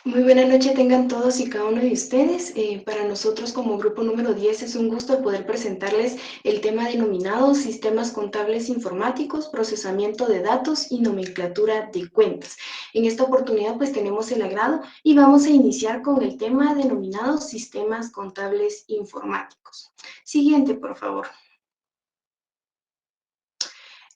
Muy buena noche tengan todos y cada uno de ustedes. Para nosotros como grupo número 10 es un gusto poder presentarles el tema denominado Sistemas Contables Informáticos, Procesamiento de Datos y Nomenclatura de Cuentas. En esta oportunidad pues tenemos el agrado y vamos a iniciar con el tema denominado Sistemas Contables Informáticos. Siguiente, por favor.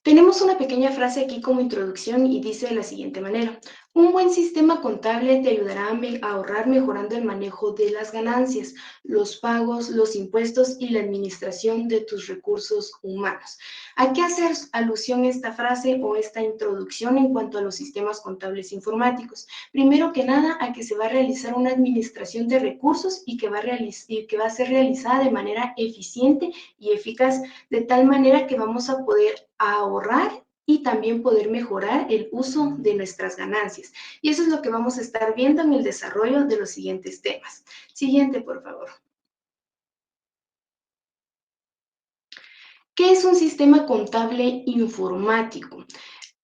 Tenemos una pequeña frase aquí como introducción y dice de la siguiente manera: un buen sistema contable te ayudará a ahorrar mejorando el manejo de las ganancias, los pagos, los impuestos y la administración de tus recursos humanos. ¿A qué hacer alusión esta frase o esta introducción en cuanto a los sistemas contables informáticos? Primero que nada, a que se va a realizar una administración de recursos y que va a ser realizada de manera eficiente y eficaz, de tal manera que vamos a poder ahorrar y también poder mejorar el uso de nuestras ganancias. Y eso es lo que vamos a estar viendo en el desarrollo de los siguientes temas. Siguiente, por favor. ¿Qué es un sistema contable informático?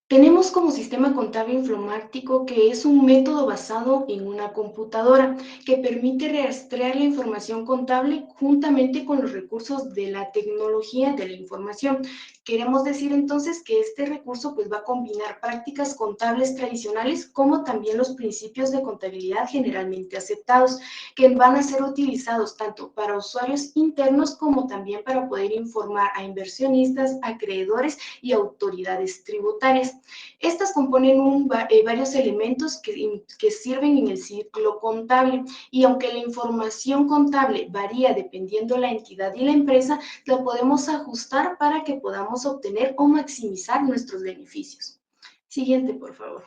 Tenemos como sistema contable informático que es un método basado en una computadora que permite rastrear la información contable juntamente con los recursos de la tecnología de la información. Queremos decir entonces que este recurso pues va a combinar prácticas contables tradicionales como también los principios de contabilidad generalmente aceptados, que van a ser utilizados tanto para usuarios internos como también para poder informar a inversionistas, acreedores y autoridades tributarias. Estas componen varios elementos que sirven en el ciclo contable, y aunque la información contable varía dependiendo la entidad y la empresa, la podemos ajustar para que podamos obtener o maximizar nuestros beneficios. Siguiente, por favor.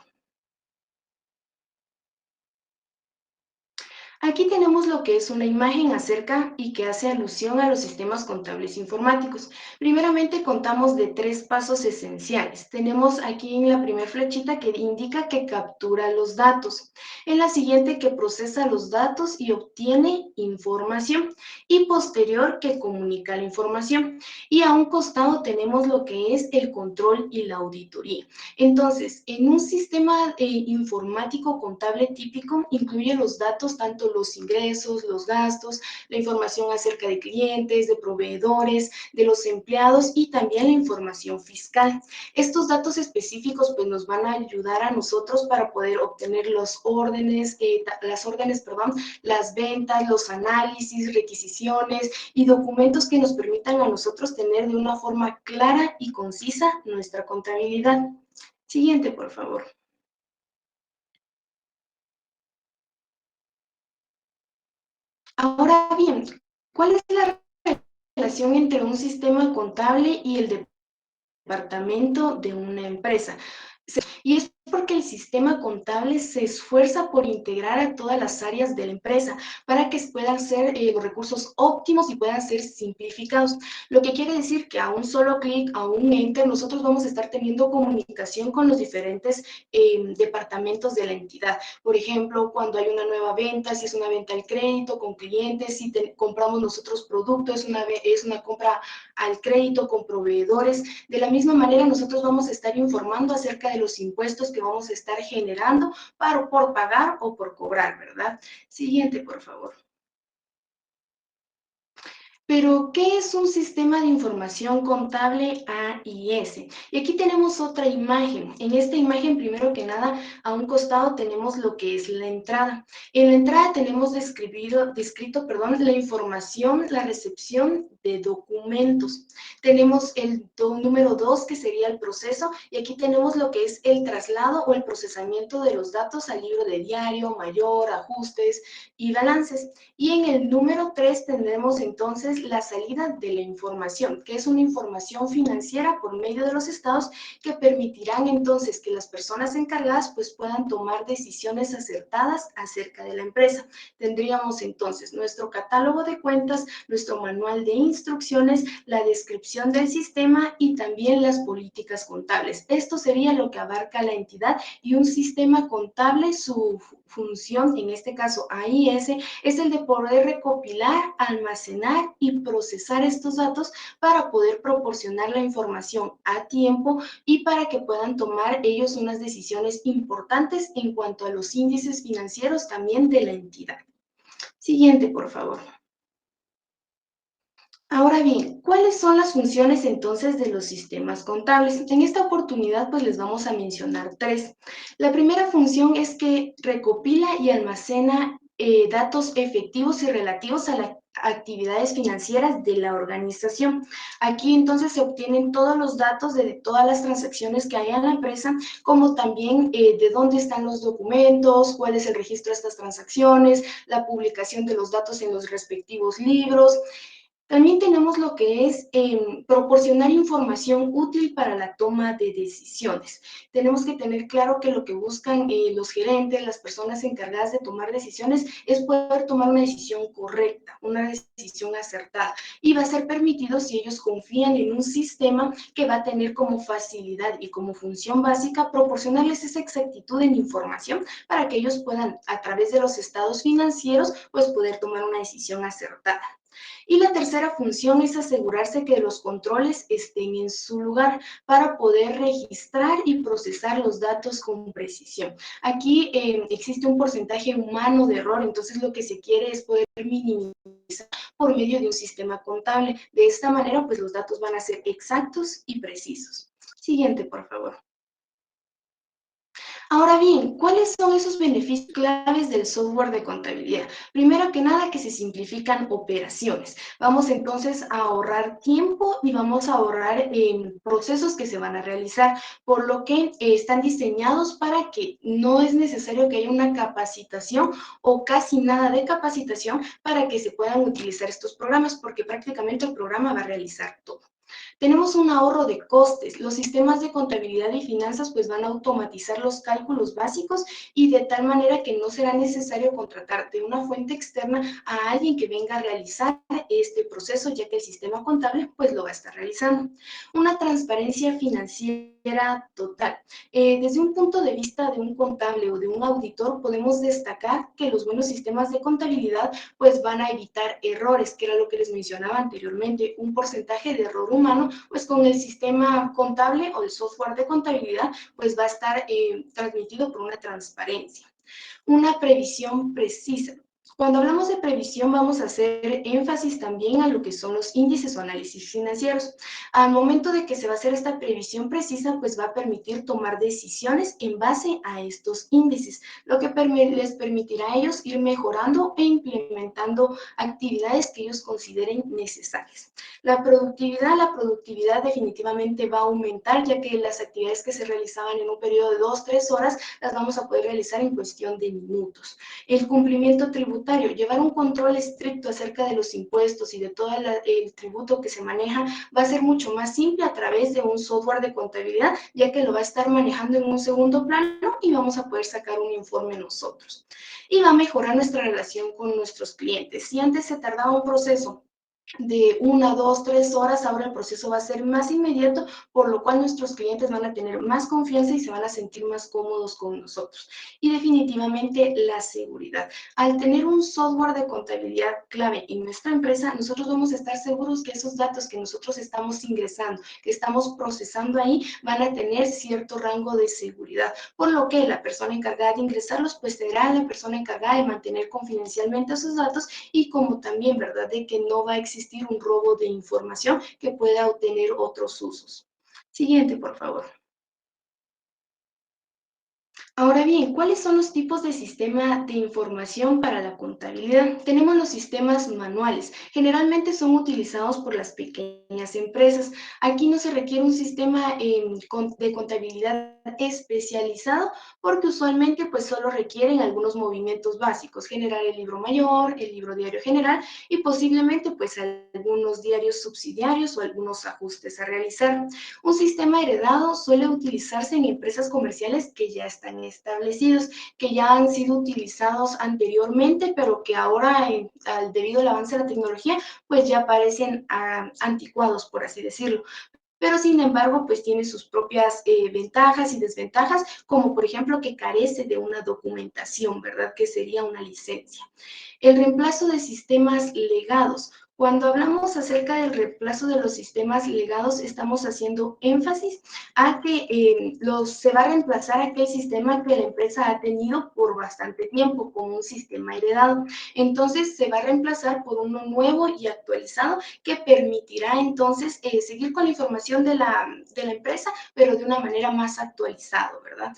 Aquí tenemos lo que es una imagen acerca y que hace alusión a los sistemas contables informáticos. Primeramente contamos de tres pasos esenciales. Tenemos aquí en la primera flechita que indica que captura los datos, en la siguiente que procesa los datos y obtiene información, y posterior que comunica la información. Y a un costado tenemos lo que es el control y la auditoría. Entonces, en un sistema informático contable típico incluye los datos, tanto los ingresos, los gastos, la información acerca de clientes, de proveedores, de los empleados y también la información fiscal. Estos datos específicos pues nos van a ayudar a nosotros para poder obtener las ventas, los análisis, requisiciones y documentos que nos permitan a nosotros tener de una forma clara y concisa nuestra contabilidad. Siguiente, por favor. Ahora bien, ¿cuál es la relación entre un sistema contable y el departamento de una empresa? Y es porque el sistema contable se esfuerza por integrar a todas las áreas de la empresa para que puedan ser los recursos óptimos y puedan ser simplificados. Lo que quiere decir que a un solo clic, a un enter, nosotros vamos a estar teniendo comunicación con los diferentes departamentos de la entidad. Por ejemplo, cuando hay una nueva venta, si es una venta al crédito con clientes, si compramos nosotros productos, es una compra al crédito con proveedores. De la misma manera, nosotros vamos a estar informando acerca de los impuestos que vamos a estar generando por pagar o por cobrar, ¿verdad? Siguiente, por favor. Pero, ¿qué es un sistema de información contable AIS? Y aquí tenemos otra imagen. En esta imagen, primero que nada, a un costado tenemos lo que es la entrada. En la entrada tenemos descrito, la información, la recepción de documentos. Tenemos el número 2, que sería el proceso, y aquí tenemos lo que es el traslado o el procesamiento de los datos al libro de diario, mayor, ajustes y balances. Y en el número 3 tendremos entonces la salida de la información, que es una información financiera por medio de los estados que permitirán entonces que las personas encargadas pues puedan tomar decisiones acertadas acerca de la empresa. Tendríamos entonces nuestro catálogo de cuentas, nuestro manual de instrucciones, la descripción del sistema y también las políticas contables. Esto sería lo que abarca la entidad, y un sistema contable, su función, en este caso AIS, es el de poder recopilar, almacenar y procesar estos datos para poder proporcionar la información a tiempo y para que puedan tomar ellos unas decisiones importantes en cuanto a los índices financieros también de la entidad. Siguiente, por favor. Ahora bien, ¿cuáles son las funciones entonces de los sistemas contables? En esta oportunidad pues les vamos a mencionar tres. La primera función es que recopila y almacena datos efectivos y relativos a las actividades financieras de la organización. Aquí entonces se obtienen todos los datos de todas las transacciones que hay en la empresa, como también de dónde están los documentos, cuál es el registro de estas transacciones, la publicación de los datos en los respectivos libros. También tenemos lo que es proporcionar información útil para la toma de decisiones. Tenemos que tener claro que lo que buscan los gerentes, las personas encargadas de tomar decisiones, es poder tomar una decisión correcta, una decisión acertada. Y va a ser permitido si ellos confían en un sistema que va a tener como facilidad y como función básica proporcionarles esa exactitud en información para que ellos puedan, a través de los estados financieros, pues poder tomar una decisión acertada. Y la tercera función es asegurarse que los controles estén en su lugar para poder registrar y procesar los datos con precisión. Aquí existe un porcentaje humano de error, entonces lo que se quiere es poder minimizar por medio de un sistema contable. De esta manera, pues los datos van a ser exactos y precisos. Siguiente, por favor. Ahora bien, ¿cuáles son esos beneficios claves del software de contabilidad? Primero que nada, que se simplifican operaciones. Vamos entonces a ahorrar tiempo y vamos a ahorrar procesos que se van a realizar, por lo que están diseñados para que no es necesario que haya una capacitación o casi nada de capacitación para que se puedan utilizar estos programas, porque prácticamente el programa va a realizar todo. Tenemos un ahorro de costes. Los sistemas de contabilidad y finanzas pues van a automatizar los cálculos básicos y de tal manera que no será necesario contratar de una fuente externa a alguien que venga a realizar este proceso, ya que el sistema contable pues lo va a estar realizando. Una transparencia financiera total. Desde un punto de vista de un contable o de un auditor podemos destacar que los buenos sistemas de contabilidad pues van a evitar errores, que era lo que les mencionaba anteriormente, un porcentaje de error humano, pues con el sistema contable o el software de contabilidad, pues va a estar transmitido por una transparencia. Una previsión precisa. Cuando hablamos de previsión vamos a hacer énfasis también a lo que son los índices o análisis financieros. Al momento de que se va a hacer esta previsión precisa, pues va a permitir tomar decisiones en base a estos índices, lo que les permitirá a ellos ir mejorando e implementando actividades que ellos consideren necesarias. La productividad definitivamente va a aumentar, ya que las actividades que se realizaban en un periodo de 2, 3 horas las vamos a poder realizar en cuestión de minutos. El cumplimiento tributario, llevar un control estricto acerca de los impuestos y de todo el tributo que se maneja va a ser mucho más simple a través de un software de contabilidad, ya que lo va a estar manejando en un segundo plano y vamos a poder sacar un informe nosotros. Y va a mejorar nuestra relación con nuestros clientes. Si antes se tardaba un proceso de 1, 2, 3 horas, ahora el proceso va a ser más inmediato, por lo cual nuestros clientes van a tener más confianza y se van a sentir más cómodos con nosotros. Y definitivamente la seguridad. Al tener un software de contabilidad clave en nuestra empresa, nosotros vamos a estar seguros que esos datos que nosotros estamos ingresando, que estamos procesando ahí, van a tener cierto rango de seguridad, por lo que la persona encargada de ingresarlos, pues será la persona encargada de mantener confidencialmente esos datos y como también, ¿verdad?, de que no va a existir un robo de información que pueda obtener otros usos. Siguiente, por favor. Ahora bien, ¿cuáles son los tipos de sistema de información para la contabilidad? Tenemos los sistemas manuales. Generalmente son utilizados por las pequeñas empresas. Aquí no se requiere un sistema de contabilidad especializado porque usualmente pues solo requieren algunos movimientos básicos, generar el libro mayor, el libro diario general y posiblemente pues algunos diarios subsidiarios o algunos ajustes a realizar. Un sistema heredado suele utilizarse en empresas comerciales que ya están establecidos, que ya han sido utilizados anteriormente, pero que ahora, debido al avance de la tecnología, pues ya parecen anticuados, por así decirlo. Pero sin embargo, pues tiene sus propias ventajas y desventajas, como por ejemplo que carece de una documentación, ¿verdad? Que sería una licencia. El reemplazo de sistemas legados. Cuando hablamos acerca del reemplazo de los sistemas legados, estamos haciendo énfasis a que se va a reemplazar aquel sistema que la empresa ha tenido por bastante tiempo, como un sistema heredado. Entonces, se va a reemplazar por uno nuevo y actualizado que permitirá entonces seguir con la información de la empresa, pero de una manera más actualizada, ¿verdad?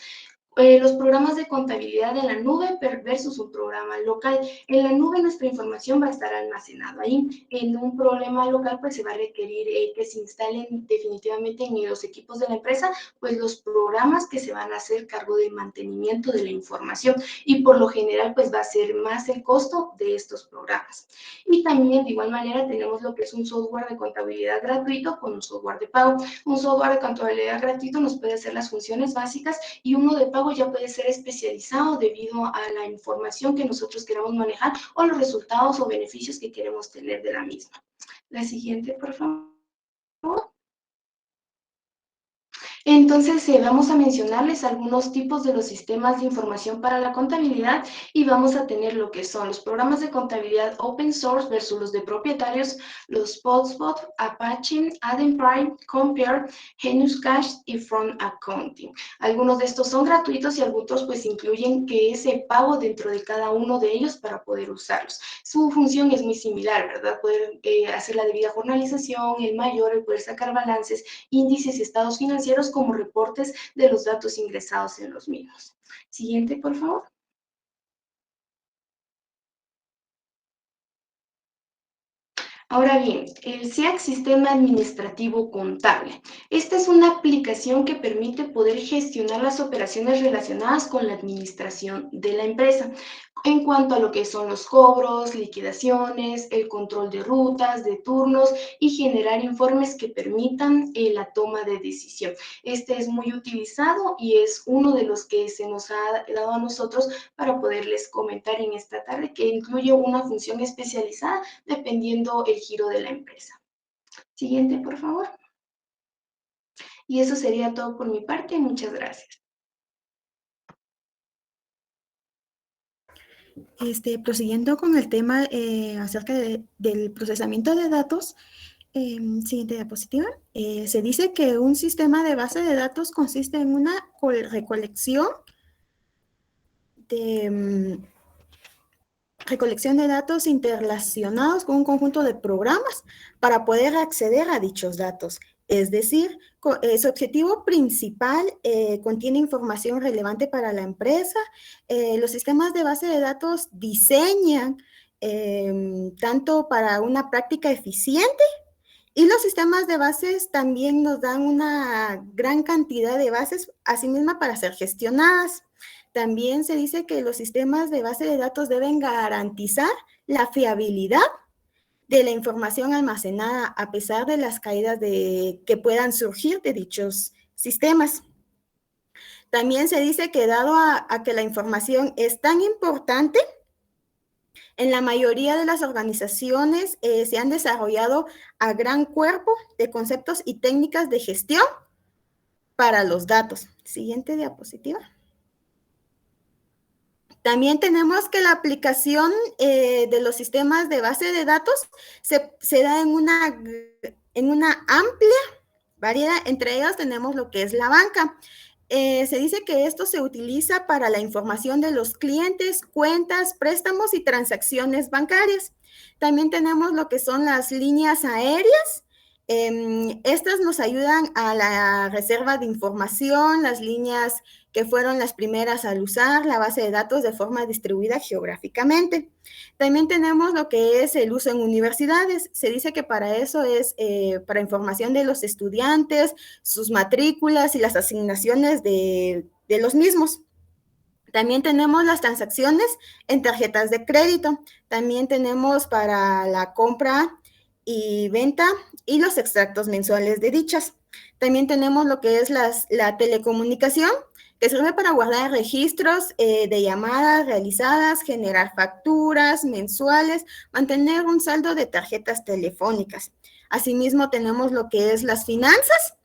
Los programas de contabilidad en la nube versus un programa local. En la nube nuestra información va a estar almacenada ahí. En un problema local pues se va a requerir que se instalen definitivamente en los equipos de la empresa pues los programas que se van a hacer cargo del mantenimiento de la información y por lo general pues va a ser más el costo de estos programas. Y también de igual manera tenemos lo que es un software de contabilidad gratuito con un software de pago. Un software de contabilidad gratuito nos puede hacer las funciones básicas y uno de pago ya puede ser especializado debido a la información que nosotros queramos manejar o los resultados o beneficios que queremos tener de la misma. La siguiente, por favor. Entonces, vamos a mencionarles algunos tipos de los sistemas de información para la contabilidad y vamos a tener lo que son los programas de contabilidad open source versus los de propietarios, los Podspot, Apache, AdamPrime, Compare, Genius Cash y Front Accounting. Algunos de estos son gratuitos y algunos pues incluyen que ese pago dentro de cada uno de ellos para poder usarlos. Su función es muy similar, ¿verdad? Poder hacer la debida jornalización, el mayor, el poder sacar balances, índices y estados financieros como reportes de los datos ingresados en los mismos. Siguiente, por favor. Ahora bien, el SEAC Sistema Administrativo Contable. Esta es una aplicación que permite poder gestionar las operaciones relacionadas con la administración de la empresa en cuanto a lo que son los cobros, liquidaciones, el control de rutas, de turnos y generar informes que permitan la toma de decisión. Este es muy utilizado y es uno de los que se nos ha dado a nosotros para poderles comentar en esta tarde, que incluye una función especializada dependiendo el giro de la empresa. Siguiente, por favor. Y eso sería todo por mi parte. Muchas gracias. Prosiguiendo con el tema acerca del procesamiento de datos, siguiente diapositiva, se dice que un sistema de base de datos consiste en una recolección de datos interrelacionados con un conjunto de programas para poder acceder a dichos datos. Es decir, su objetivo principal contiene información relevante para la empresa. Los sistemas de base de datos diseñan tanto para una práctica eficiente y los sistemas de bases también nos dan una gran cantidad de bases, asimismo para ser gestionadas. También se dice que los sistemas de base de datos deben garantizar la fiabilidad de la información almacenada a pesar de las caídas que puedan surgir de dichos sistemas. También se dice que dado a que la información es tan importante, en la mayoría de las organizaciones se han desarrollado a gran cuerpo de conceptos y técnicas de gestión para los datos. Siguiente diapositiva. También tenemos que la aplicación de los sistemas de base de datos se da en una amplia variedad. Entre ellas tenemos lo que es la banca. Se dice que esto se utiliza para la información de los clientes, cuentas, préstamos y transacciones bancarias. También tenemos lo que son las líneas aéreas. Estas nos ayudan a la reserva de información, las líneas que fueron las primeras al usar la base de datos de forma distribuida geográficamente. También tenemos lo que es el uso en universidades. Se dice que para eso es para información de los estudiantes, sus matrículas y las asignaciones de los mismos. También tenemos las transacciones en tarjetas de crédito. También tenemos para la compra y venta y los extractos mensuales de dichas. También tenemos lo que es la telecomunicación, que sirve para guardar registros de llamadas realizadas, generar facturas mensuales, mantener un saldo de tarjetas telefónicas. Asimismo, tenemos lo que es las finanzas,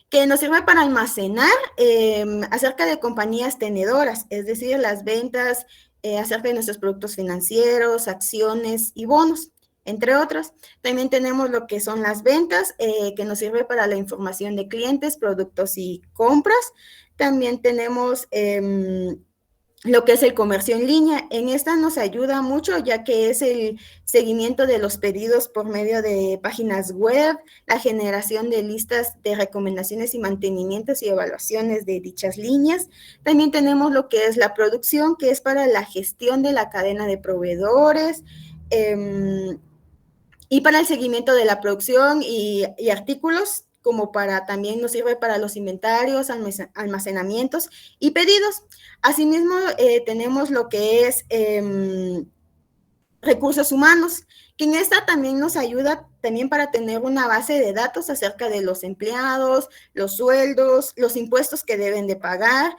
que nos sirve para almacenar acerca de compañías tenedoras, es decir, las ventas acerca de nuestros productos financieros, acciones y bonos. entre otros. También tenemos lo que son las ventas, que nos sirve para la información de clientes, productos y compras. También tenemos lo que es el comercio en línea. En esta nos ayuda mucho, ya que es el seguimiento de los pedidos por medio de páginas web, la generación de listas de recomendaciones y mantenimientos y evaluaciones de dichas líneas. También tenemos lo que es la producción, que es para la gestión de la cadena de proveedores, y para el seguimiento de la producción y artículos, como para también nos sirve para los inventarios, almacenamientos y pedidos. Asimismo, tenemos lo que es recursos humanos, que en esta también nos ayuda también para tener una base de datos acerca de los empleados, los sueldos, los impuestos que deben de pagar,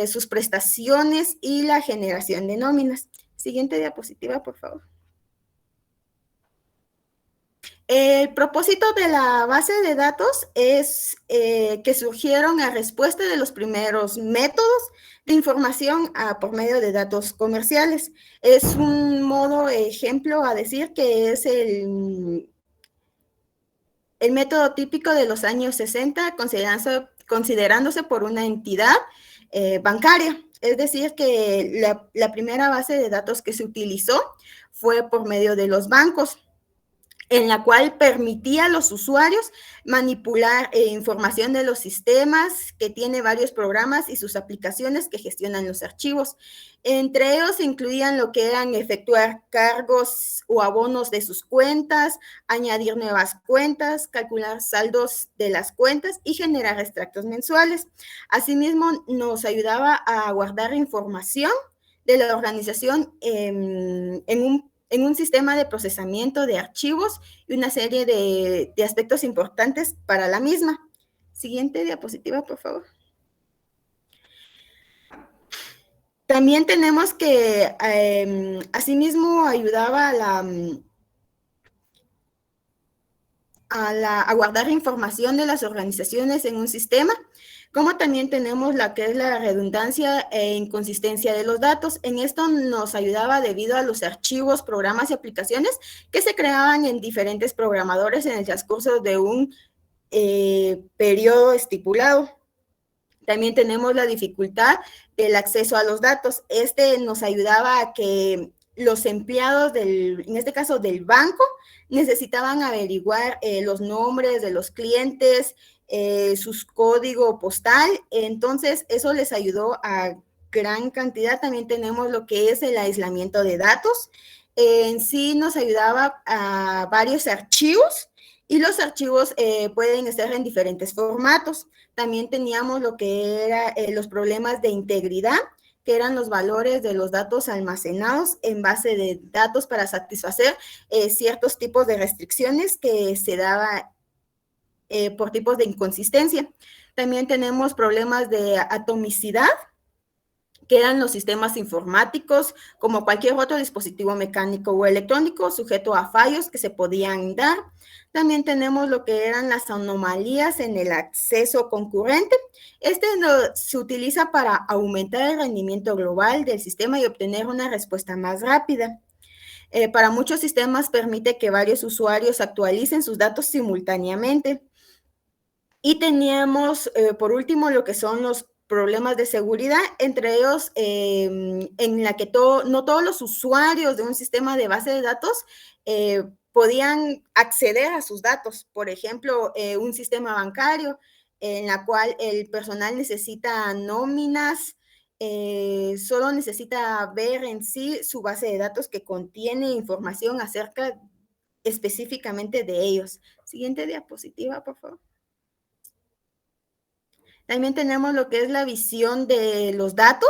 sus prestaciones y la generación de nóminas. Siguiente diapositiva, por favor. El propósito de la base de datos es que surgieron a respuesta de los primeros métodos de información por medio de datos comerciales. Es un modo ejemplo a decir que es el método típico de los años 60, considerándose por una entidad bancaria. Es decir, que la primera base de datos que se utilizó fue por medio de los bancos, en la cual permitía a los usuarios manipular información de los sistemas, que tiene varios programas y sus aplicaciones que gestionan los archivos. Entre ellos se incluían lo que eran efectuar cargos o abonos de sus cuentas, añadir nuevas cuentas, calcular saldos de las cuentas y generar extractos mensuales. Asimismo, nos ayudaba a guardar información de la organización en un sistema de procesamiento de archivos y una serie de aspectos importantes para la misma. Siguiente diapositiva, por favor. También tenemos que, asimismo, ayudaba a guardar información de las organizaciones en un sistema, como también tenemos la que es la redundancia e inconsistencia de los datos. En esto nos ayudaba debido a los archivos, programas y aplicaciones que se creaban en diferentes programadores en el transcurso de un periodo estipulado. También tenemos la dificultad del acceso a los datos. Este nos ayudaba a que los empleados en este caso del banco, necesitaban averiguar los nombres de los clientes, sus código postal. Entonces, eso les ayudó a gran cantidad. También tenemos lo que es el aislamiento de datos. En sí nos ayudaba a varios archivos, y los archivos pueden estar en diferentes formatos. También teníamos lo que eran los problemas de integridad, que eran los valores de los datos almacenados en base de datos para satisfacer ciertos tipos de restricciones que se daba por tipos de inconsistencia. También tenemos problemas de atomicidad, que eran los sistemas informáticos, como cualquier otro dispositivo mecánico o electrónico, sujeto a fallos que se podían dar. También tenemos lo que eran las anomalías en el acceso concurrente. Se utiliza para aumentar el rendimiento global del sistema y obtener una respuesta más rápida. Para muchos sistemas permite que varios usuarios actualicen sus datos simultáneamente. Y teníamos, por último, lo que son los problemas de seguridad, entre ellos en la que no todos los usuarios de un sistema de base de datos podían acceder a sus datos. Por ejemplo, un sistema bancario en la cual el personal necesita nóminas, solo necesita ver en sí su base de datos que contiene información acerca específicamente de ellos. Siguiente diapositiva, por favor. También tenemos lo que es la visión de los datos.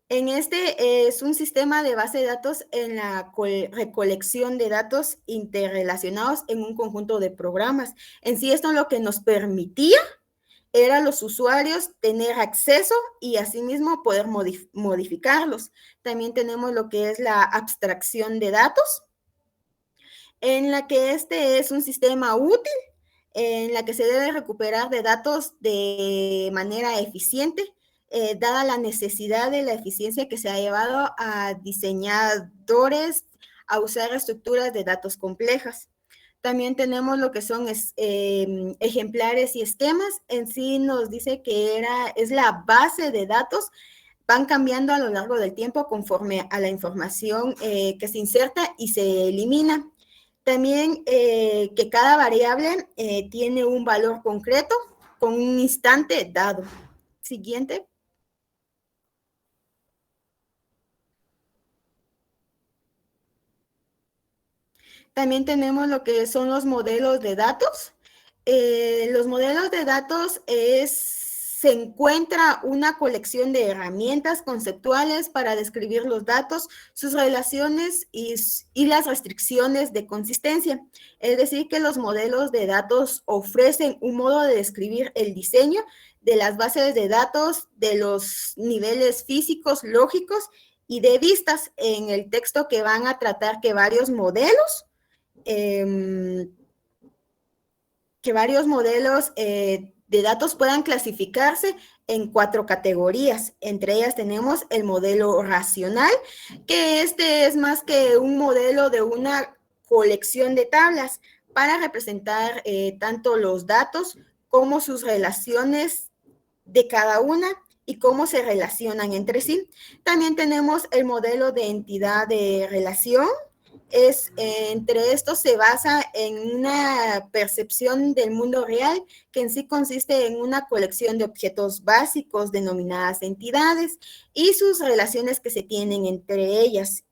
En este es un sistema de base de datos en la recolección de datos interrelacionados en un conjunto de programas. En sí, esto lo que nos permitía era a los usuarios tener acceso y asimismo poder modificarlos. También tenemos lo que es la abstracción de datos, en la que este es un sistema útil en la que se debe recuperar de datos de manera eficiente, dada la necesidad de la eficiencia que se ha llevado a diseñadores a usar estructuras de datos complejas. También tenemos lo que son ejemplares y esquemas. En sí nos dice que es la base de datos, van cambiando a lo largo del tiempo conforme a la información que se inserta y se elimina. También que cada variable tiene un valor concreto con un instante dado. Siguiente. También tenemos lo que son los modelos de datos. Los modelos de datos se encuentra una colección de herramientas conceptuales para describir los datos, sus relaciones y las restricciones de consistencia. Es decir, que los modelos de datos ofrecen un modo de describir el diseño de las bases de datos, de los niveles físicos, lógicos y de vistas en el texto que van a tratar que varios modelos de datos puedan clasificarse en 4 categorías. Entre ellas tenemos el modelo racional, que este es más que un modelo de una colección de tablas para representar tanto los datos como sus relaciones de cada una y cómo se relacionan entre sí. También tenemos el modelo de entidad de relación. Entre estos se basa en una percepción del mundo real que en sí consiste en una colección de objetos básicos denominadas entidades y sus relaciones que se tienen entre ellas.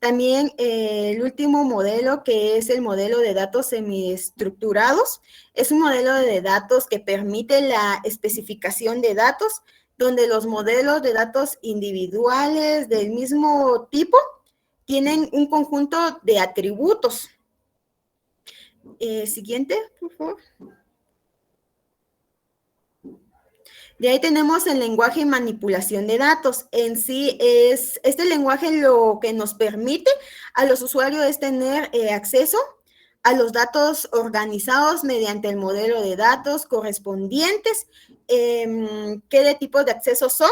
También el último modelo, que es el modelo de datos semiestructurados, es un modelo de datos que permite la especificación de datos donde los modelos de datos individuales del mismo tipo tienen un conjunto de atributos. Siguiente, por favor. De ahí tenemos el lenguaje y manipulación de datos. En sí, este lenguaje lo que nos permite a los usuarios es tener acceso a los datos organizados mediante el modelo de datos correspondientes. ¿Qué de tipos de acceso son?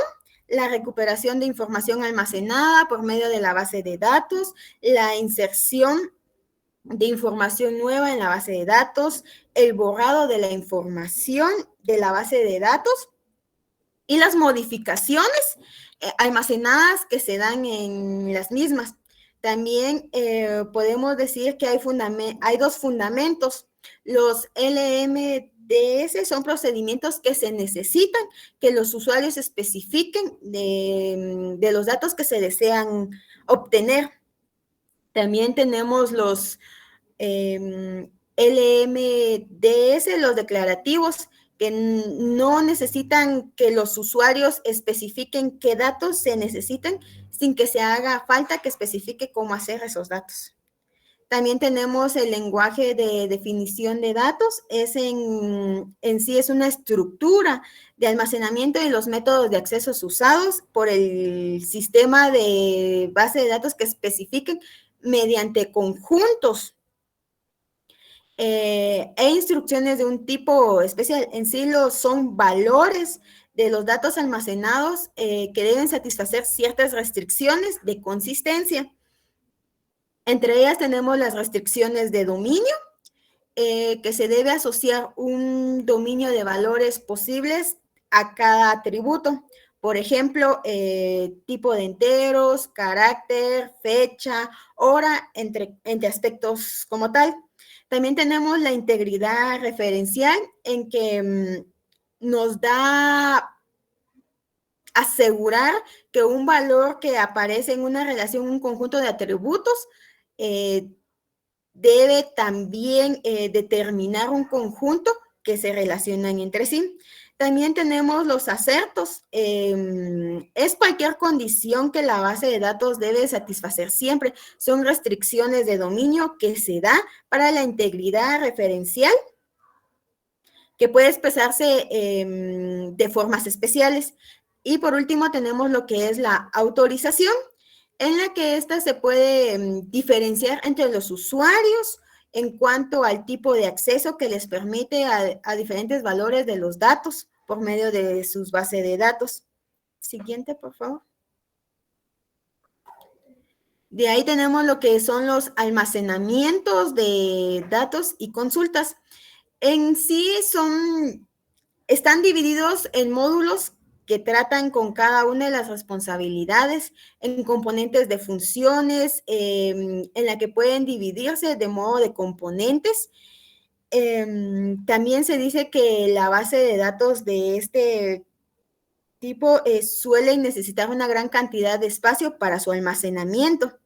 La recuperación de información almacenada por medio de la base de datos, la inserción de información nueva en la base de datos, el borrado de la información de la base de datos y las modificaciones almacenadas que se dan en las mismas. También podemos decir que hay 2 fundamentos. Los LMDS son procedimientos que se necesitan que los usuarios especifiquen de los datos que se desean obtener. También tenemos los LMDS, los declarativos, que no necesitan que los usuarios especifiquen qué datos se necesitan sin que se haga falta que especifique cómo hacer esos datos. También tenemos el lenguaje de definición de datos. En sí es una estructura de almacenamiento y los métodos de acceso usados por el sistema de base de datos que especifiquen mediante conjuntos e instrucciones de un tipo especial. En sí son valores de los datos almacenados que deben satisfacer ciertas restricciones de consistencia. Entre ellas tenemos las restricciones de dominio, que se debe asociar un dominio de valores posibles a cada atributo. Por ejemplo, tipo de enteros, carácter, fecha, hora, entre aspectos como tal. También tenemos la integridad referencial, en que nos da asegurar que un valor que aparece en una relación, un conjunto de atributos, debe también determinar un conjunto que se relacionan entre sí. También tenemos los acertos. Es cualquier condición que la base de datos debe satisfacer siempre. Son restricciones de dominio que se da para la integridad referencial, que puede expresarse de formas especiales. Y por último tenemos lo que es la autorización, en la que esta se puede diferenciar entre los usuarios en cuanto al tipo de acceso que les permite a diferentes valores de los datos por medio de sus bases de datos. Siguiente, por favor. De ahí tenemos lo que son los almacenamientos de datos y consultas. En sí están divididos en módulos que tratan con cada una de las responsabilidades, en componentes de funciones, en la que pueden dividirse de modo de componentes. También se dice que la base de datos de este tipo suele necesitar una gran cantidad de espacio para su almacenamiento.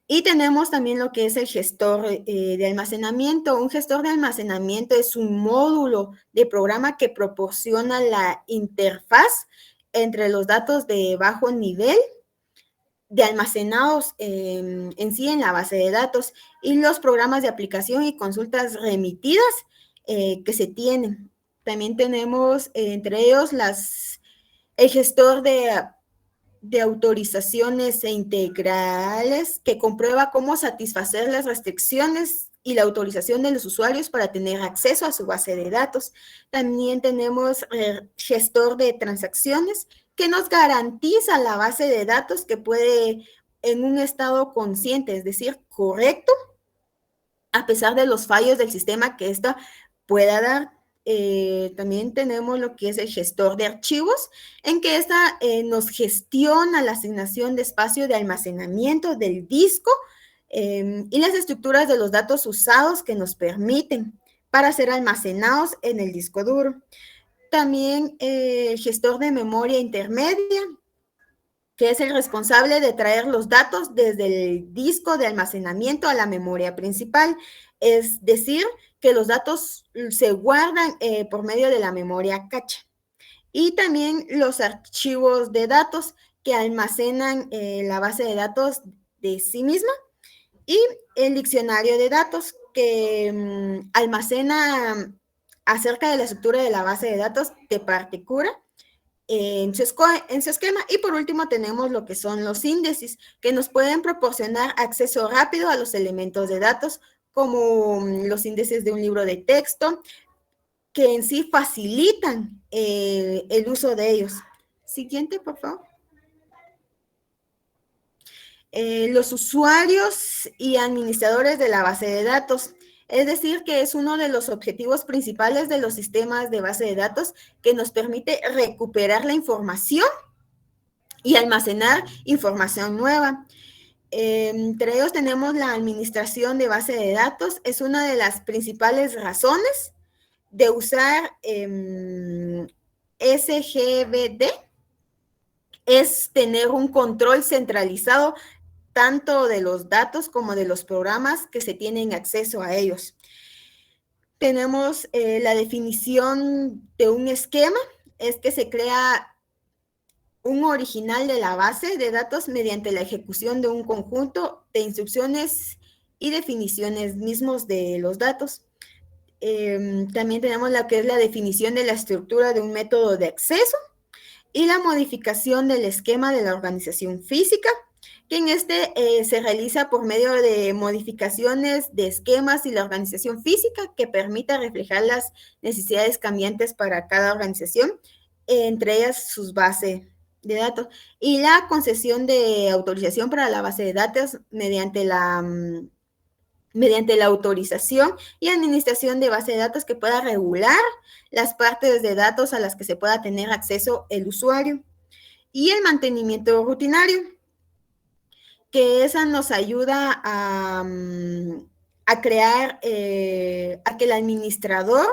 Y tenemos también lo que es el gestor de almacenamiento. Un gestor de almacenamiento es un módulo de programa que proporciona la interfaz entre los datos de bajo nivel de almacenados en sí en la base de datos y los programas de aplicación y consultas remitidas que se tienen. También tenemos entre ellos el gestor de autorizaciones e integrales que comprueba cómo satisfacer las restricciones y la autorización de los usuarios para tener acceso a su base de datos. También tenemos el gestor de transacciones que nos garantiza la base de datos que puede en un estado consciente, es decir, correcto, a pesar de los fallos del sistema que ésta pueda dar. También tenemos lo que es el gestor de archivos, en que esta nos gestiona la asignación de espacio de almacenamiento del disco y las estructuras de los datos usados que nos permiten para ser almacenados en el disco duro. También el gestor de memoria intermedia, que es el responsable de traer los datos desde el disco de almacenamiento a la memoria principal. Es decir, que los datos se guardan por medio de la memoria cache. Y también los archivos de datos que almacenan la base de datos de sí misma. Y el diccionario de datos que almacena acerca de la estructura de la base de datos de partitura en su esquema. Y por último tenemos lo que son los índices, que nos pueden proporcionar acceso rápido a los elementos de datos, como los índices de un libro de texto, que en sí facilitan el uso de ellos. Siguiente, por favor. Los usuarios y administradores de la base de datos. Es decir, que es uno de los objetivos principales de los sistemas de base de datos que nos permite recuperar la información y almacenar información nueva. Entre ellos tenemos la administración de base de datos. Es una de las principales razones de usar SGBD. Es tener un control centralizado tanto de los datos como de los programas que se tienen acceso a ellos. Tenemos la definición de un esquema, es que se crea un original de la base de datos mediante la ejecución de un conjunto de instrucciones y definiciones mismos de los datos. También tenemos lo que es la definición de la estructura de un método de acceso y la modificación del esquema de la organización física, que en este se realiza por medio de modificaciones de esquemas y la organización física que permita reflejar las necesidades cambiantes para cada organización, entre ellas sus bases de datos, y la concesión de autorización para la base de datos mediante la autorización y administración de base de datos que pueda regular las partes de datos a las que se pueda tener acceso el usuario. Y el mantenimiento rutinario, que esa nos ayuda a crear, a que el administrador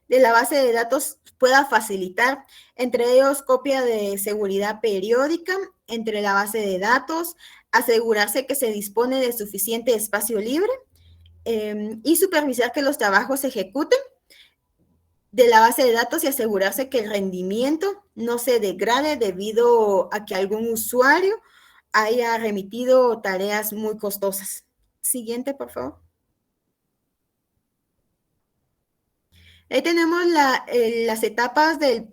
de la base de datos pueda facilitar, entre ellos copia de seguridad periódica entre la base de datos, asegurarse que se dispone de suficiente espacio libre, y supervisar que los trabajos se ejecuten de la base de datos y asegurarse que el rendimiento no se degrade debido a que algún usuario haya remitido tareas muy costosas. Siguiente, por favor. Ahí tenemos las etapas del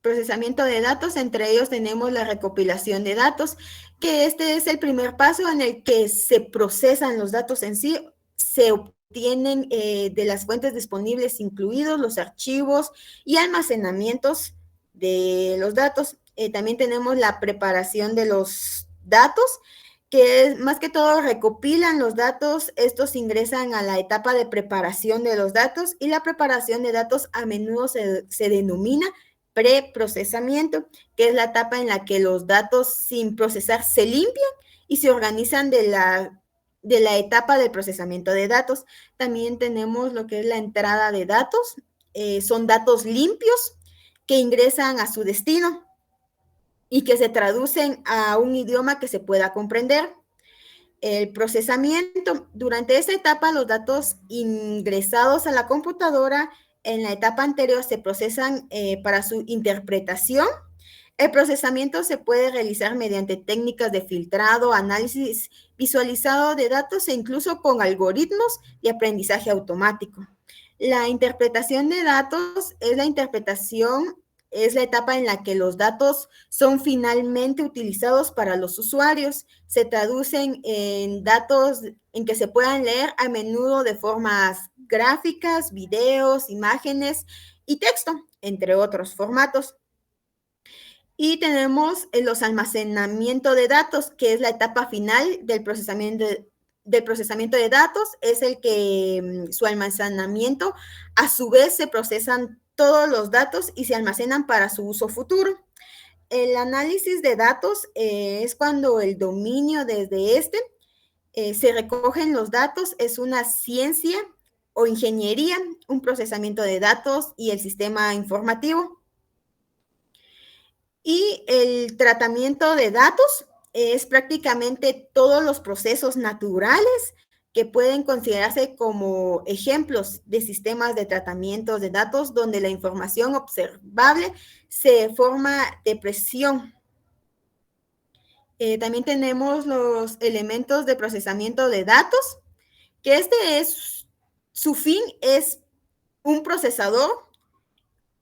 procesamiento de datos. Entre ellos tenemos la recopilación de datos, que este es el primer paso en el que se procesan los datos en sí, se obtienen de las fuentes disponibles, incluidos los archivos y almacenamientos de los datos. También tenemos la preparación de los datos, que más que todo recopilan los datos, estos ingresan a la etapa de preparación de los datos y la preparación de datos a menudo se denomina preprocesamiento, que es la etapa en la que los datos sin procesar se limpian y se organizan de la etapa del procesamiento de datos. También tenemos lo que es la entrada de datos, son datos limpios que ingresan a su destino y que se traducen a un idioma que se pueda comprender. El procesamiento. Durante esa etapa, los datos ingresados a la computadora en la etapa anterior se procesan para su interpretación. El procesamiento se puede realizar mediante técnicas de filtrado, análisis visualizado de datos e incluso con algoritmos de aprendizaje automático. La interpretación de datos es la etapa en la que los datos son finalmente utilizados para los usuarios. Se traducen en datos en que se puedan leer a menudo de formas gráficas, videos, imágenes y texto, entre otros formatos. Y tenemos los almacenamiento de datos, que es la etapa final del procesamiento de datos, es el que su almacenamiento, a su vez se procesan todos los datos y se almacenan para su uso futuro. El análisis de datos es cuando el dominio desde se recogen los datos, es una ciencia o ingeniería, un procesamiento de datos y el sistema informativo. Y el tratamiento de datos es prácticamente todos los procesos naturales que pueden considerarse como ejemplos de sistemas de tratamiento de datos donde la información observable se forma de presión. También tenemos los elementos de procesamiento de datos, que su fin es un procesador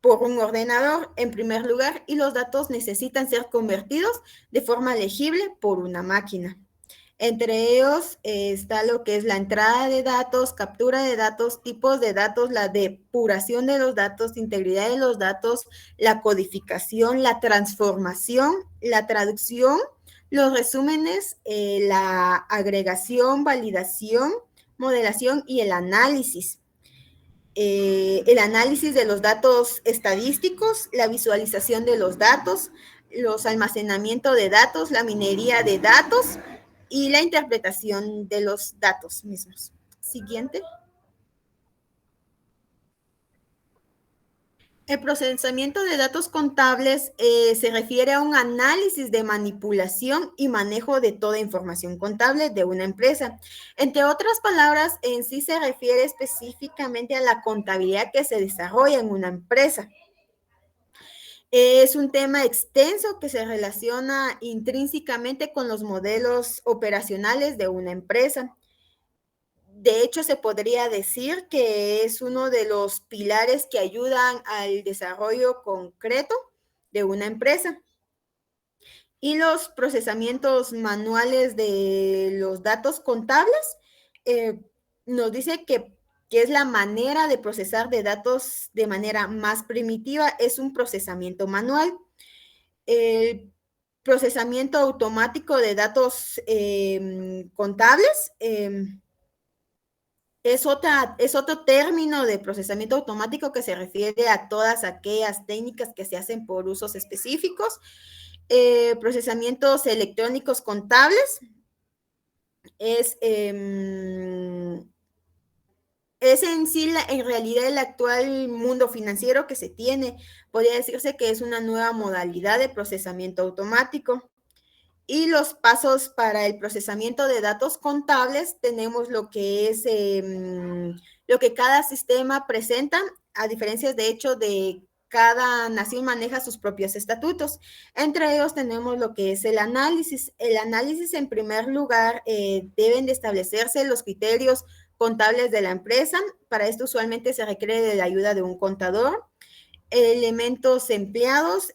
por un ordenador en primer lugar y los datos necesitan ser convertidos de forma legible por una máquina. Entre ellos está lo que es la entrada de datos, captura de datos, tipos de datos, la depuración de los datos, integridad de los datos, la codificación, la transformación, la traducción, los resúmenes, la agregación, validación, modelación y el análisis. El análisis de los datos estadísticos, la visualización de los datos, los almacenamientos de datos, la minería de datos y la interpretación de los datos mismos. Siguiente. El procesamiento de datos contables se refiere a un análisis de manipulación y manejo de toda información contable de una empresa. Entre otras palabras, en sí se refiere específicamente a la contabilidad que se desarrolla en una empresa. Es un tema extenso que se relaciona intrínsecamente con los modelos operacionales de una empresa. De hecho, se podría decir que es uno de los pilares que ayudan al desarrollo concreto de una empresa. Y los procesamientos manuales de los datos contables nos dice que es la manera de procesar de datos de manera más primitiva, es un procesamiento manual. El procesamiento automático de datos contables es otro término de procesamiento automático que se refiere a todas aquellas técnicas que se hacen por usos específicos. Procesamientos electrónicos contables es en sí, en realidad, el actual mundo financiero que se tiene. Podría decirse que es una nueva modalidad de procesamiento automático. Y los pasos para el procesamiento de datos contables, tenemos lo que es lo que cada sistema presenta, a diferencia de hecho de cada nación maneja sus propios estatutos. Entre ellos tenemos lo que es el análisis. El análisis, en primer lugar, deben de establecerse los criterios contables de la empresa. Para esto usualmente se requiere de la ayuda de un contador. Elementos empleados,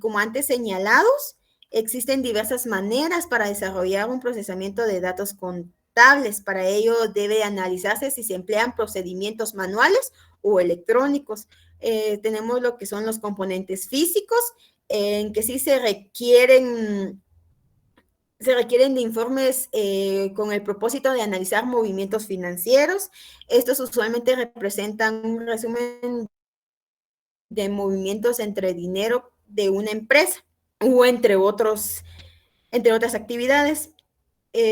como antes señalados, existen diversas maneras para desarrollar un procesamiento de datos contables. Para ello debe analizarse si se emplean procedimientos manuales o electrónicos. Tenemos lo que son los componentes físicos, en que sí se requieren Se requieren de informes con el propósito de analizar movimientos financieros. Estos usualmente representan un resumen de movimientos entre dinero de una empresa o entre otras actividades.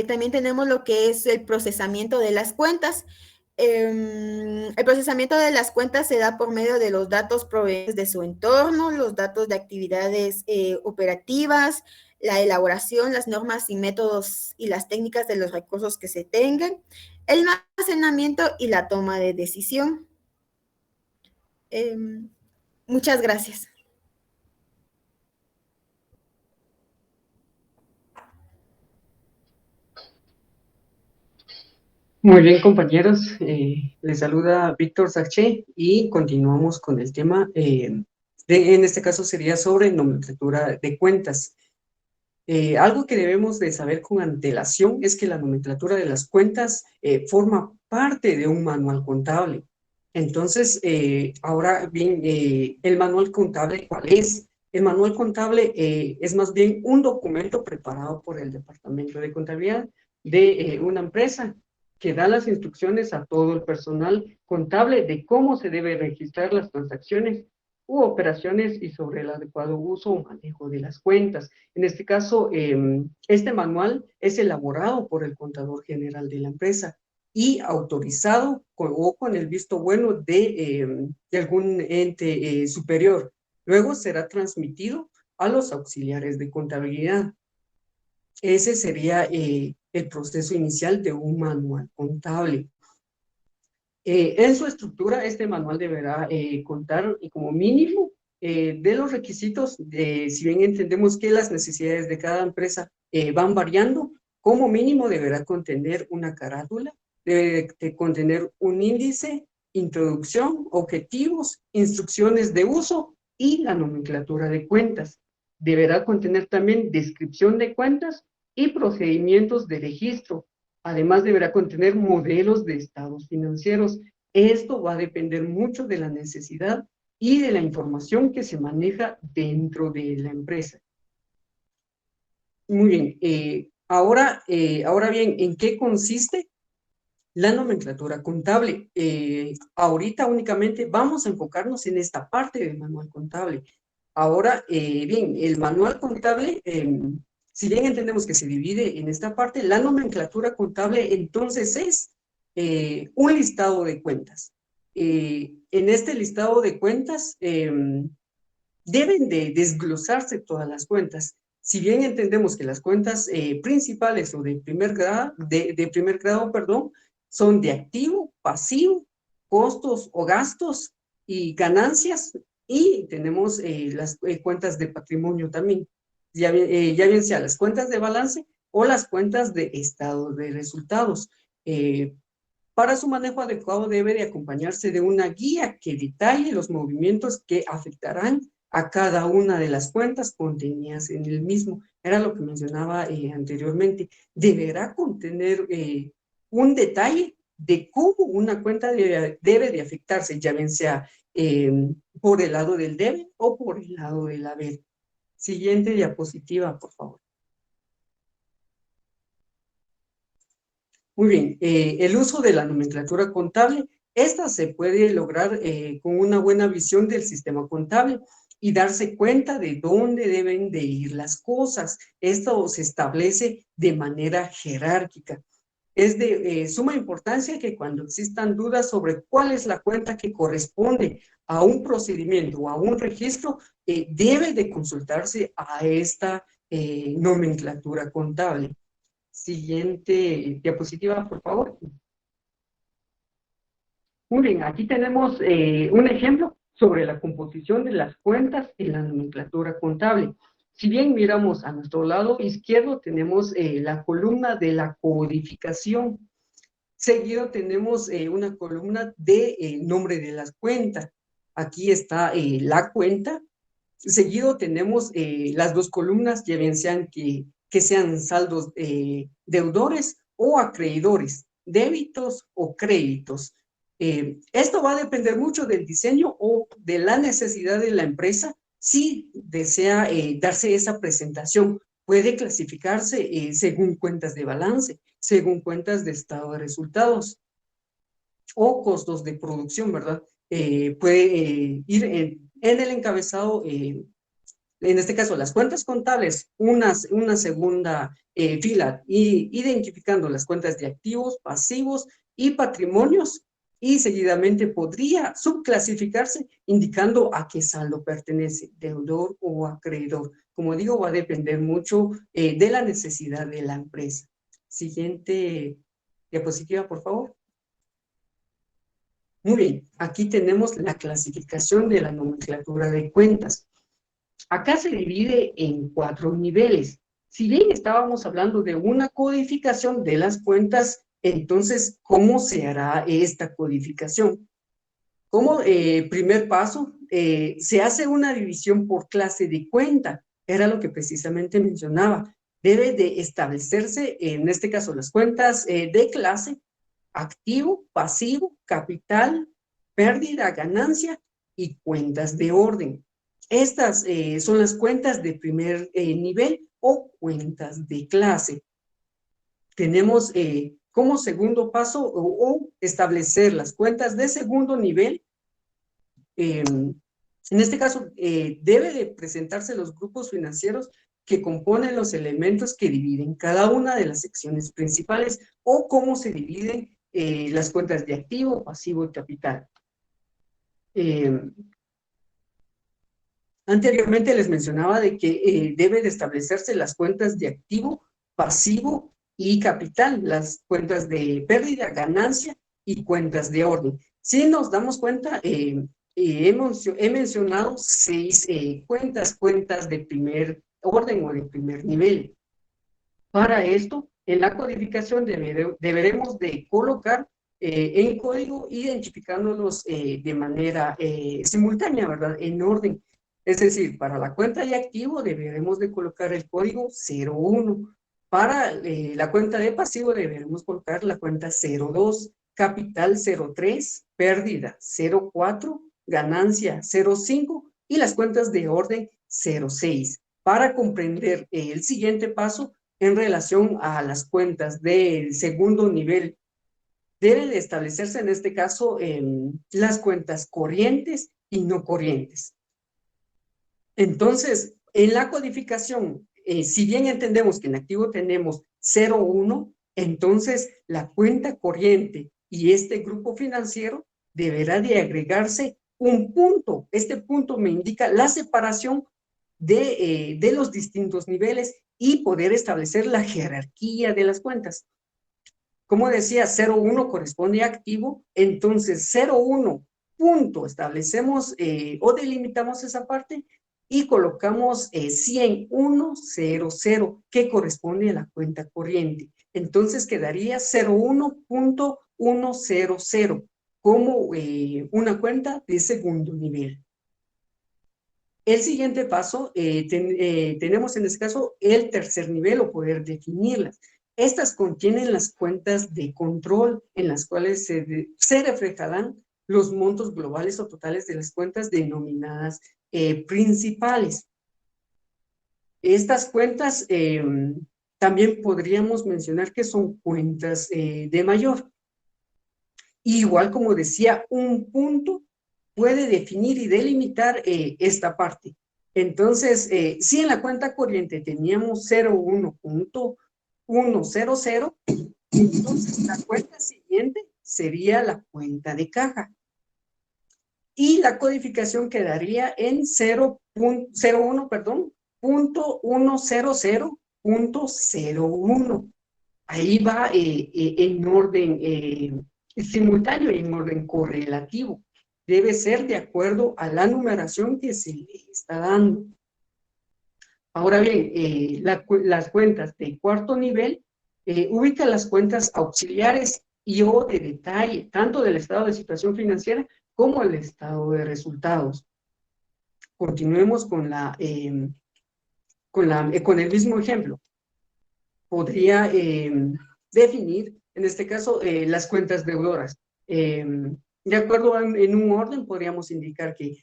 También tenemos lo que es el procesamiento de las cuentas. El procesamiento de las cuentas se da por medio de los datos provenientes de su entorno, los datos de actividades operativas, la elaboración, las normas y métodos y las técnicas de los recursos que se tengan, el almacenamiento y la toma de decisión. Muchas gracias. Muy bien, compañeros. Les saluda Víctor Saché y continuamos con el tema. En este caso sería sobre nomenclatura de cuentas. Algo que debemos de saber con antelación es que la nomenclatura de las cuentas forma parte de un manual contable. Entonces, ahora bien, el manual contable, ¿cuál es? El manual contable es más bien un documento preparado por el Departamento de Contabilidad de una empresa que da las instrucciones a todo el personal contable de cómo se debe registrar las transacciones u operaciones y sobre el adecuado uso o manejo de las cuentas. En este caso, este manual es elaborado por el contador general de la empresa y autorizado con el visto bueno de algún ente superior. Luego será transmitido a los auxiliares de contabilidad. Ese sería el proceso inicial de un manual contable. En su estructura, este manual deberá contar como mínimo de los requisitos, si bien entendemos que las necesidades de cada empresa van variando, como mínimo deberá contener una carátula, debe de contener un índice, introducción, objetivos, instrucciones de uso y la nomenclatura de cuentas. Deberá contener también descripción de cuentas y procedimientos de registro. Además, deberá contener modelos de estados financieros. Esto va a depender mucho de la necesidad y de la información que se maneja dentro de la empresa. Muy bien. Ahora bien, ¿en qué consiste la nomenclatura contable? Ahorita únicamente vamos a enfocarnos en esta parte del manual contable. Ahora, bien, el manual contable, si bien entendemos que se divide en esta parte, la nomenclatura contable entonces es un listado de cuentas. En este listado de cuentas deben de desglosarse todas las cuentas. Si bien entendemos que las cuentas principales o de primer grado, perdón, son de activo, pasivo, costos o gastos y ganancias, y tenemos las cuentas de patrimonio también, ya bien sea las cuentas de balance o las cuentas de estado de resultados. Para su manejo adecuado debe de acompañarse de una guía que detalle los movimientos que afectarán a cada una de las cuentas contenidas en el mismo. Era lo que mencionaba anteriormente. Deberá contener un detalle de cómo una cuenta debe de afectarse, ya bien sea por el lado del debe o por el lado del haber. Siguiente diapositiva, por favor. Muy bien, el uso de la nomenclatura contable, esta se puede lograr con una buena visión del sistema contable y darse cuenta de dónde deben de ir las cosas. Esto se establece de manera jerárquica. Es de suma importancia que cuando existan dudas sobre cuál es la cuenta que corresponde a un procedimiento o a un registro, debe de consultarse a esta nomenclatura contable. Siguiente diapositiva, por favor. Muy bien, aquí tenemos un ejemplo sobre la composición de las cuentas en la nomenclatura contable. Si bien miramos a nuestro lado izquierdo, tenemos la columna de la codificación. Seguido tenemos una columna de nombre de las cuentas. Aquí está la cuenta. Seguido tenemos las dos columnas, ya bien sean que sean saldos deudores o acreedores, débitos o créditos. Esto va a depender mucho del diseño o de la necesidad de la empresa si desea darse esa presentación puede clasificarse según cuentas de balance, según cuentas de estado de resultados o costos de producción, ¿verdad? Puede ir en el encabezado, en este caso, las cuentas contables, una segunda fila, identificando las cuentas de activos, pasivos y patrimonios, y seguidamente podría subclasificarse indicando a qué saldo pertenece, deudor o acreedor. Como digo, va a depender mucho de la necesidad de la empresa. Siguiente diapositiva, por favor. Muy bien, aquí tenemos la clasificación de la nomenclatura de cuentas. Acá se divide en 4 niveles. Si bien estábamos hablando de una codificación de las cuentas, entonces, ¿cómo se hará esta codificación? Como primer paso, se hace una división por clase de cuenta. Era lo que precisamente mencionaba. Debe de establecerse, en este caso, las cuentas de clase, activo, pasivo, capital, pérdida, ganancia y cuentas de orden. Estas son las cuentas de primer nivel o cuentas de clase. Tenemos como segundo paso o establecer las cuentas de segundo nivel. En este caso, debe de presentarse los grupos financieros que componen los elementos que dividen cada una de las secciones principales o cómo se dividen las cuentas de activo, pasivo y capital. Anteriormente les mencionaba de que debe de establecerse las cuentas de activo, pasivo y capital, las cuentas de pérdida, ganancia y cuentas de orden. Si nos damos cuenta, he mencionado 6 cuentas de primer orden o de primer nivel. Para esto, en la codificación deberemos de colocar en código identificándolos de manera simultánea, ¿verdad? En orden. Es decir, para la cuenta de activo deberemos de colocar el código 01. Para la cuenta de pasivo deberemos colocar la cuenta 02, capital 03, pérdida 04, ganancia 05 y las cuentas de orden 06. Para comprender el siguiente paso en relación a las cuentas del segundo nivel, debe de establecerse en este caso las cuentas corrientes y no corrientes. Entonces, en la codificación, si bien entendemos que en activo tenemos 01, entonces la cuenta corriente y este grupo financiero deberá de agregarse un punto. Este punto me indica la separación de los distintos niveles y poder establecer la jerarquía de las cuentas. Como decía, 01 corresponde a activo, entonces 01 punto, establecemos o delimitamos esa parte y colocamos 100,100, que corresponde a la cuenta corriente. Entonces quedaría 01.100 como una cuenta de segundo nivel. El siguiente paso, tenemos en este caso el tercer nivel o poder definirlas. Estas contienen las cuentas de control en las cuales se reflejarán los montos globales o totales de las cuentas denominadas principales. Estas cuentas también podríamos mencionar que son cuentas de mayor. Igual como decía, un punto puede definir y delimitar esta parte. Entonces, si en la cuenta corriente teníamos 01.100, entonces la cuenta siguiente sería la cuenta de caja. Y la codificación quedaría en 0.100.01. Ahí va en orden simultáneo y en orden correlativo. Debe ser de acuerdo a la numeración que se le está dando. Ahora bien, las cuentas de cuarto nivel ubican las cuentas auxiliares y o de detalle, tanto del estado de situación financiera como el estado de resultados. Continuemos con el mismo ejemplo. Podría definir, en este caso, las cuentas deudoras. De acuerdo en un orden, podríamos indicar que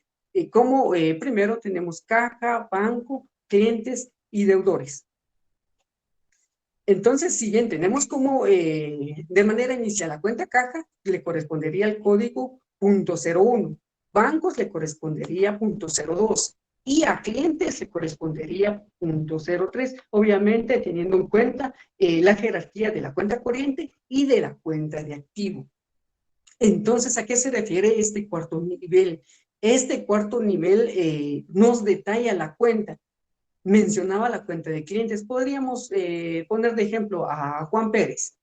como primero tenemos caja, banco, clientes y deudores. Entonces, si bien tenemos como de manera inicial la cuenta caja, le correspondería el código .01, bancos le correspondería .02 y a clientes le correspondería .03, obviamente teniendo en cuenta la jerarquía de la cuenta corriente y de la cuenta de activo. Entonces, ¿a qué se refiere este cuarto nivel? Este cuarto nivel nos detalla la cuenta. Mencionaba la cuenta de clientes. Podríamos poner de ejemplo a Juan Pérez.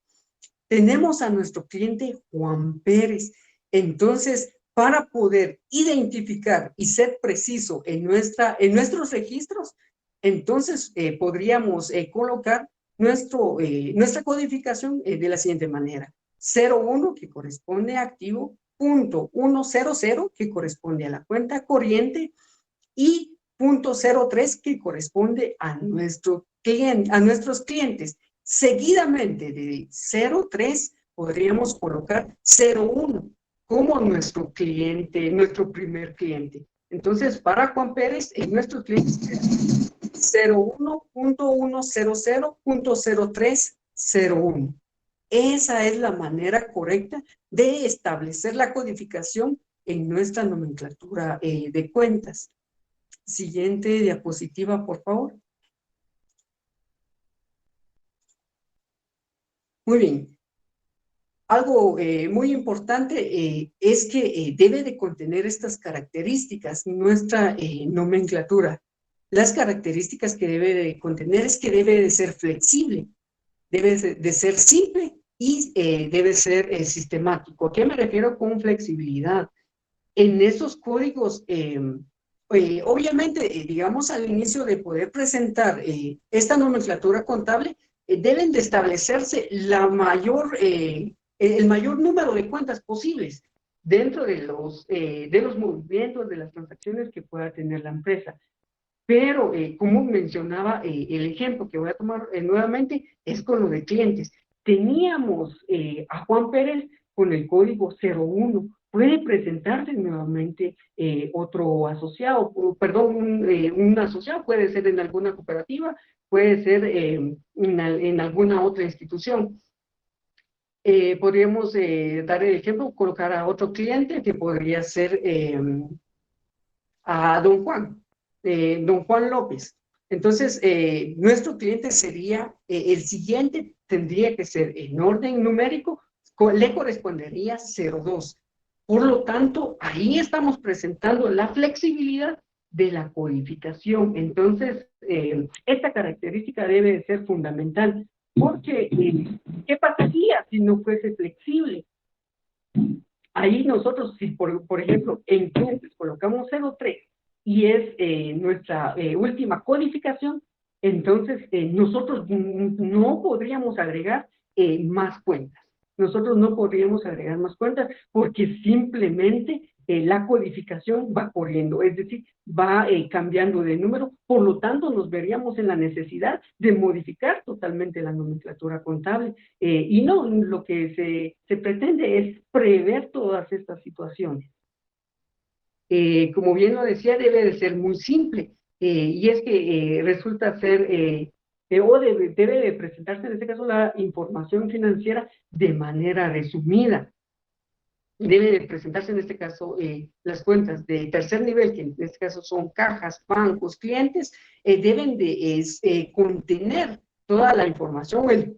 Tenemos a nuestro cliente Juan Pérez. Entonces, para poder identificar y ser preciso en nuestros registros, entonces podríamos colocar nuestra codificación de la siguiente manera. 01, que corresponde a activo, .100, que corresponde a la cuenta corriente, y .03, que corresponde a nuestros clientes. Seguidamente de 03 podríamos colocar 01 como nuestro cliente, nuestro primer cliente. Entonces, para Juan Pérez, en nuestros clientes 01.100.03.01. Esa es la manera correcta de establecer la codificación en nuestra nomenclatura de cuentas. Siguiente diapositiva, por favor. Muy bien. Algo muy importante es que debe de contener estas características nuestra nomenclatura. Las características que debe de contener es que debe de ser flexible, debe de ser simple y debe ser sistemático. ¿A qué me refiero con flexibilidad? En esos códigos, obviamente, digamos, al inicio de poder presentar esta nomenclatura contable, deben de establecerse el mayor número de cuentas posibles dentro de los movimientos, de las transacciones que pueda tener la empresa. Pero, como mencionaba, el ejemplo que voy a tomar nuevamente es con lo de clientes. Teníamos a Juan Pérez con el código 01. Puede presentarse nuevamente otro asociado, perdón, un asociado, puede ser en alguna cooperativa, puede ser en alguna otra institución. Podríamos dar el ejemplo, colocar a otro cliente que podría ser a don Juan López. Entonces, nuestro cliente sería, el siguiente tendría que ser en orden numérico, le correspondería 02. Por lo tanto, ahí estamos presentando la flexibilidad de la codificación. Entonces, esta característica debe de ser fundamental, porque ¿qué pasaría si no fuese flexible? Ahí nosotros, si por ejemplo, en clientes colocamos 03 y es nuestra última codificación, entonces nosotros no podríamos agregar más cuentas. Nosotros no podríamos agregar más cuentas porque simplemente la codificación va corriendo, es decir, va cambiando de número, por lo tanto nos veríamos en la necesidad de modificar totalmente la nomenclatura contable y no, lo que se pretende es prever todas estas situaciones. Como bien lo decía, debe de ser muy simple y es que resulta ser o debe de presentarse en este caso la información financiera de manera resumida. Debe de presentarse en este caso las cuentas de tercer nivel, que en este caso son cajas, bancos, clientes, deben de contener toda la información, el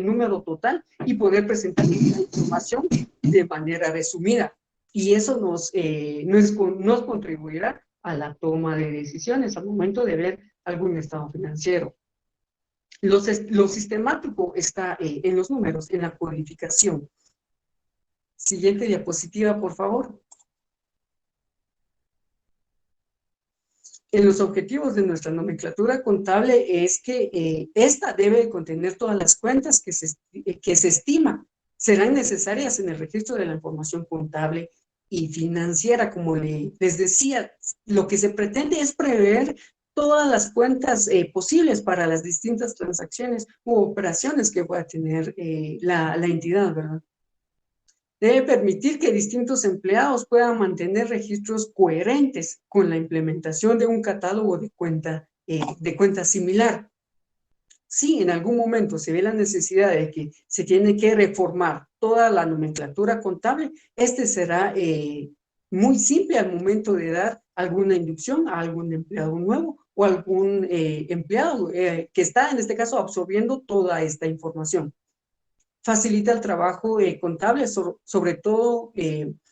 número total, y poder presentar la información de manera resumida. Y eso nos contribuirá a la toma de decisiones al momento de ver algún estado financiero. Lo sistemático está en los números, en la codificación. Siguiente diapositiva, por favor. En los objetivos de nuestra nomenclatura contable es que esta debe contener todas las cuentas que se estima serán necesarias en el registro de la información contable y financiera. Como les decía, lo que se pretende es prever todas las cuentas posibles para las distintas transacciones u operaciones que pueda tener la entidad, ¿verdad? Debe permitir que distintos empleados puedan mantener registros coherentes con la implementación de un catálogo de cuenta similar. Si en algún momento se ve la necesidad de que se tiene que reformar toda la nomenclatura contable, este será muy simple al momento de dar alguna inducción a algún empleado nuevo o algún empleado que está en este caso absorbiendo toda esta información. Facilita el trabajo contable, sobre todo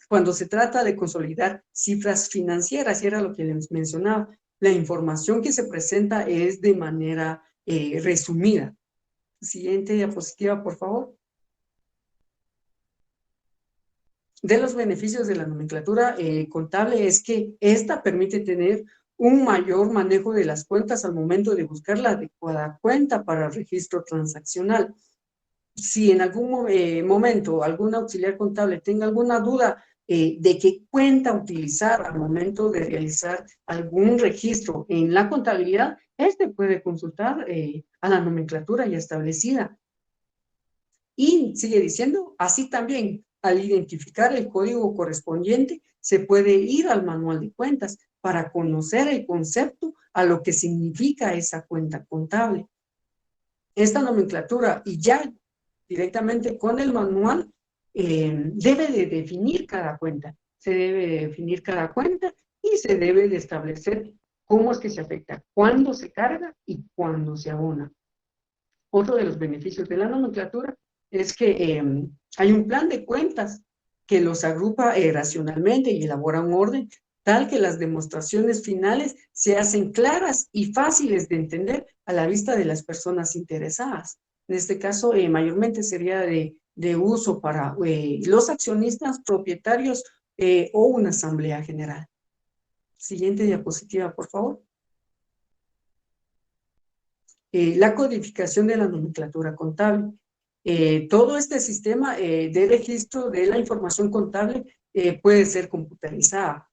cuando se trata de consolidar cifras financieras, y era lo que les mencionaba. La información que se presenta es de manera resumida. Siguiente diapositiva, por favor. De los beneficios de la nomenclatura contable es que esta permite tener un mayor manejo de las cuentas al momento de buscar la adecuada cuenta para el registro transaccional. Si en algún momento algún auxiliar contable tenga alguna duda de qué cuenta utilizar al momento de realizar algún registro en la contabilidad, este puede consultar a la nomenclatura ya establecida. Y sigue diciendo, así también, al identificar el código correspondiente, se puede ir al manual de cuentas para conocer el concepto a lo que significa esa cuenta contable. Esta nomenclatura, y ya directamente con el manual, debe de definir cada cuenta. Se debe de definir cada cuenta y se debe de establecer cómo es que se afecta, cuándo se carga y cuándo se abona. Otro de los beneficios de la nomenclatura es que hay un plan de cuentas que los agrupa racionalmente y elabora un orden tal que las demostraciones finales se hacen claras y fáciles de entender a la vista de las personas interesadas. En este caso, mayormente sería de uso para los accionistas, propietarios o una asamblea general. Siguiente diapositiva, por favor. La codificación de la nomenclatura contable. Todo este sistema de registro de la información contable puede ser computarizada.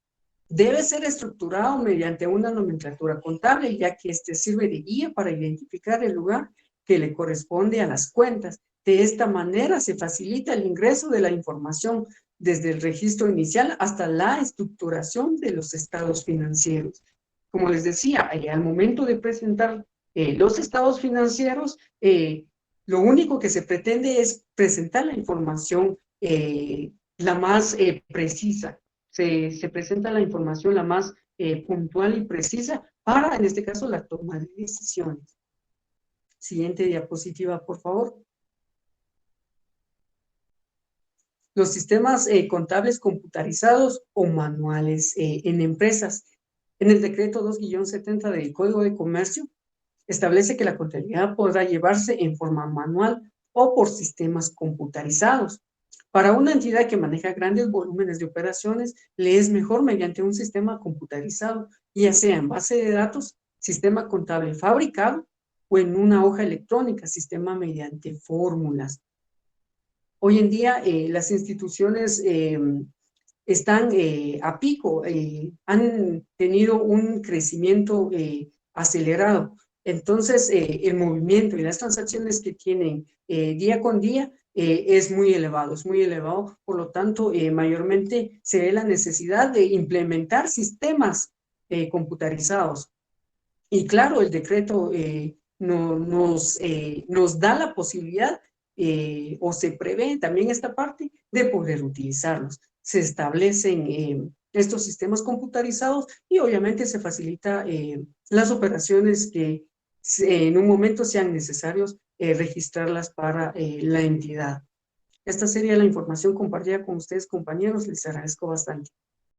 Debe ser estructurado mediante una nomenclatura contable, ya que este sirve de guía para identificar el lugar que le corresponde a las cuentas. De esta manera se facilita el ingreso de la información desde el registro inicial hasta la estructuración de los estados financieros. Como les decía, al momento de presentar los estados financieros, lo único que se pretende es presentar la información la más precisa. Se presenta la información la más puntual y precisa para, en este caso, la toma de decisiones. Siguiente diapositiva, por favor. Los sistemas contables computarizados o manuales en empresas. En el decreto 2-70 del Código de Comercio, establece que la contabilidad podrá llevarse en forma manual o por sistemas computarizados. Para una entidad que maneja grandes volúmenes de operaciones, le es mejor mediante un sistema computarizado, ya sea en base de datos, sistema contable fabricado o en una hoja electrónica, sistema mediante fórmulas. Hoy en día las instituciones están a pico, han tenido un crecimiento acelerado. Entonces, el movimiento y las transacciones que tienen día con día es muy elevado, por lo tanto, mayormente se ve la necesidad de implementar sistemas computarizados. Y claro, el decreto nos da la posibilidad o se prevé también esta parte de poder utilizarlos. Se establecen estos sistemas computarizados y obviamente se facilita las operaciones que en un momento sean necesarios registrarlas para la entidad. Esta sería la información compartida con ustedes, compañeros. Les agradezco bastante.